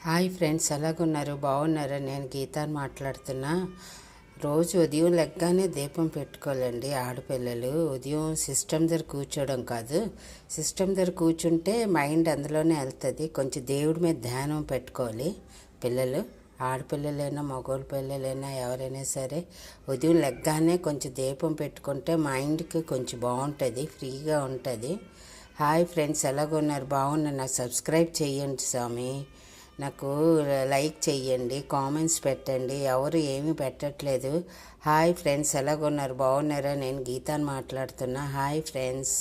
Hi friends, ఎలాగున్నారు? బాగున్నారా? నేను గీతాని మాట్లాడుతున్నా. రోజు ఉదయం లెగ్గానే దీపం పెట్టుకోవాలండి. ఆడపిల్లలు ఉదయం సిస్టమ్ దగ్గర కూర్చోవడం కాదు, సిస్టమ్ దగ్గర కూర్చుంటే మైండ్ అందులోనే వెళ్తుంది. కొంచెం దేవుడి మీద ధ్యానం పెట్టుకోవాలి. పిల్లలు, ఆడపిల్లలైనా మగవాళ్ళ పిల్లలైనా ఎవరైనా సరే ఉదయం లెగ్గానే కొంచెం దీపం పెట్టుకుంటే మైండ్కి కొంచెం బాగుంటుంది, ఫ్రీగా ఉంటుంది. హాయ్ ఫ్రెండ్స్, ఎలాగున్నారు? బాగున్నారు. నాకు సబ్స్క్రైబ్ చేయండి స్వామి, నాకు లైక్ చెయ్యండి, కామెంట్స్ పెట్టండి. ఎవరు ఏమీ పెట్టట్లేదు. హాయ్ ఫ్రెండ్స్, ఎలాగున్నారు? బాగున్నారా? నేను గీతాని మాట్లాడుతున్నా. Hi friends.